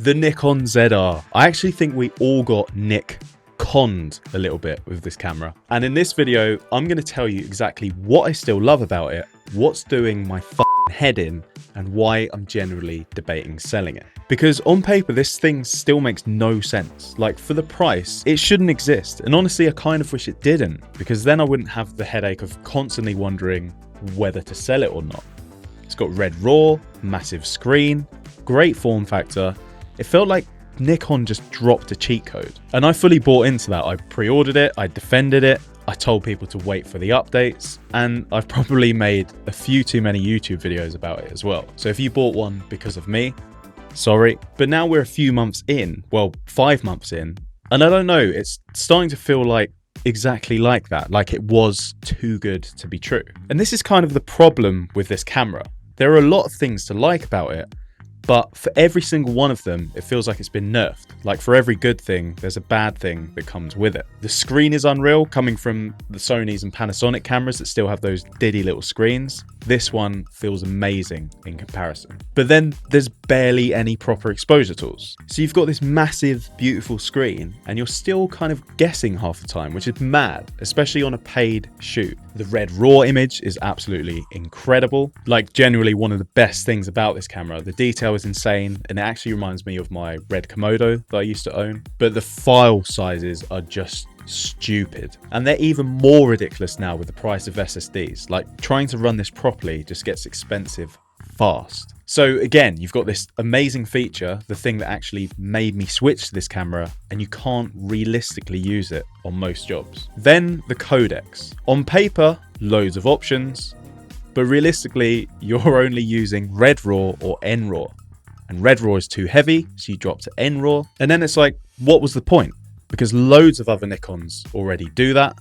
The Nikon ZR. I actually think we all got Nik-conned a little bit with this camera. And in this video, I'm going to tell you exactly what I still love about it, what's doing my head in, and why I'm generally debating selling it. Because on paper, this thing still makes no sense. Like, for the price, it shouldn't exist. And honestly, I kind of wish it didn't, because then I wouldn't have the headache of constantly wondering whether to sell it or not. It's got red raw, massive screen, great form factor. It felt like Nikon just dropped a cheat code. And I fully bought into that. I pre-ordered it, I defended it, I told people to wait for the updates, and I've probably made a few too many YouTube videos about it as well. So if you bought one because of me, sorry. But now we're a few months in, well, 5 months in, and I don't know, it's starting to feel like exactly like that, like it was too good to be true. And this is kind of the problem with this camera. There are a lot of things to like about it, but for every single one of them, it feels like it's been nerfed. Like, for every good thing, there's a bad thing that comes with it. The screen is unreal, coming from the Sony's and Panasonic cameras that still have those diddy little screens. This one feels amazing in comparison. But then there's barely any proper exposure tools. So you've got this massive, beautiful screen, and you're still kind of guessing half the time, which is mad, especially on a paid shoot. The red raw image is absolutely incredible. Like, generally one of the best things about this camera. The detail is insane, and it actually reminds me of my red Komodo that I used to own. But the file sizes are just stupid, and they're even more ridiculous now with the price of SSDs. Like, trying to run this properly just gets expensive fast. So again, you've got this amazing feature, the thing that actually made me switch to this camera, and you can't realistically use it on most jobs. Then the codecs. On paper, loads of options, but realistically, you're only using red raw or NRAW, and red raw is too heavy, so you drop to NRAW, and then it's like, what was the point? Because loads of other Nikons already do that.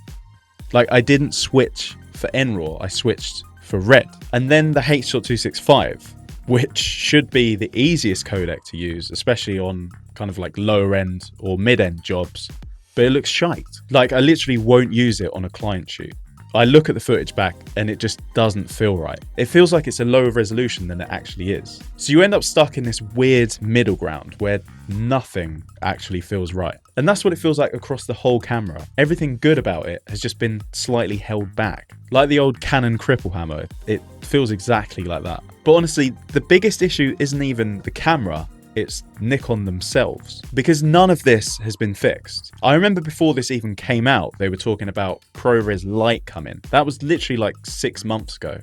Like, I didn't switch for NRAW, I switched for red. And then the H.265, which should be the easiest codec to use, especially on kind of like lower end or mid-end jobs, but it looks shite. Like, I literally won't use it on a client shoot. I look at the footage back and it just doesn't feel right. It feels like it's a lower resolution than it actually is. So you end up stuck in this weird middle ground where nothing actually feels right. And that's what it feels like across the whole camera. Everything good about it has just been slightly held back. Like the old Canon cripple hammer, it feels exactly like that. But honestly, the biggest issue isn't even the camera, it's Nikon themselves, because none of this has been fixed. I remember before this even came out, they were talking about ProRes Lite coming. That was literally like 6 months ago.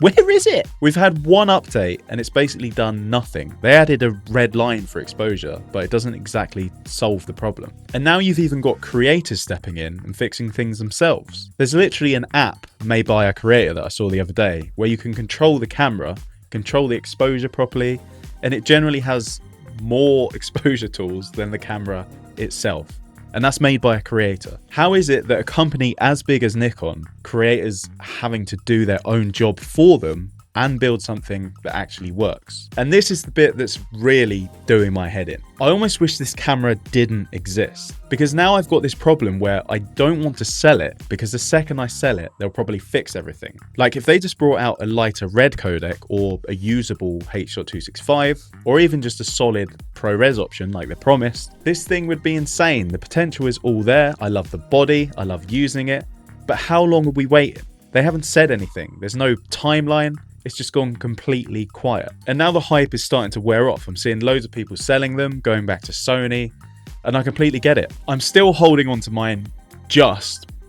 Where is it? We've had one update and it's basically done nothing. They added a red line for exposure, but it doesn't exactly solve the problem. And now you've even got creators stepping in and fixing things themselves. There's literally an app made by a creator that I saw the other day where you can control the camera, control the exposure properly, and it generally has more exposure tools than the camera itself. And that's made by a creator. How is it that a company as big as Nikon, creators having to do their own job for them and build something that actually works? And this is the bit that's really doing my head in. I almost wish this camera didn't exist, because now I've got this problem where I don't want to sell it, because the second I sell it, they'll probably fix everything. Like, if they just brought out a lighter red codec or a usable H.265, or even just a solid ProRes option like they promised, this thing would be insane. The potential is all there. I love the body, I love using it, but how long are we waiting? They haven't said anything. There's no timeline. It's just gone completely quiet. And now the hype is starting to wear off. I'm seeing loads of people selling them, going back to Sony, and I completely get it. I'm still holding on to mine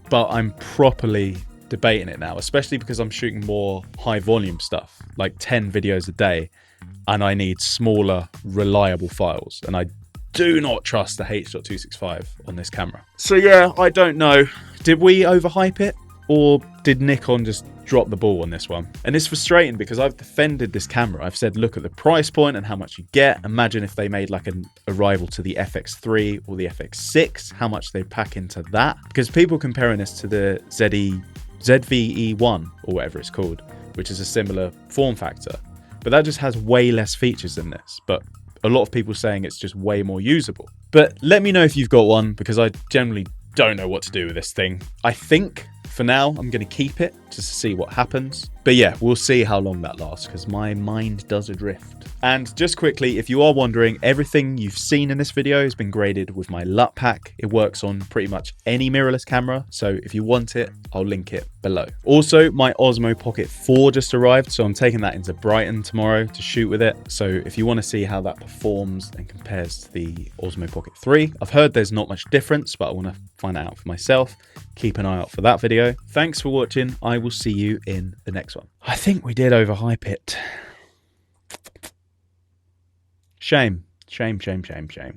but I'm properly debating it now, especially because I'm shooting more high volume stuff, like 10 videos a day, and I need smaller, reliable files. And I do not trust the H.265 on this camera. So yeah, I don't know. Did we overhype it? Or did Nikon just drop the ball on this one? And it's frustrating because I've defended this camera. I've said, look at the price point and how much you get. Imagine if they made like a rival to the FX3 or the FX6, how much they pack into that. Because people comparing this to the ZVE1 or whatever it's called, which is a similar form factor. But that just has way less features than this. But a lot of people saying it's just way more usable. But let me know if you've got one, because I generally don't know what to do with this thing. I think for now, I'm going to keep it just to see what happens. But yeah, we'll see how long that lasts because my mind does adrift. And just quickly, if you are wondering, everything you've seen in this video has been graded with my LUT pack. It works on pretty much any mirrorless camera. So if you want it, I'll link it below. Also, my Osmo Pocket 4 just arrived. So I'm taking that into Brighton tomorrow to shoot with it. So if you want to see how that performs and compares to the Osmo Pocket 3, I've heard there's not much difference, but I want to find out for myself. Keep an eye out for that video. Thanks for watching. I will see you in the next one. I think we did overhype it. Shame, shame, shame, shame, shame.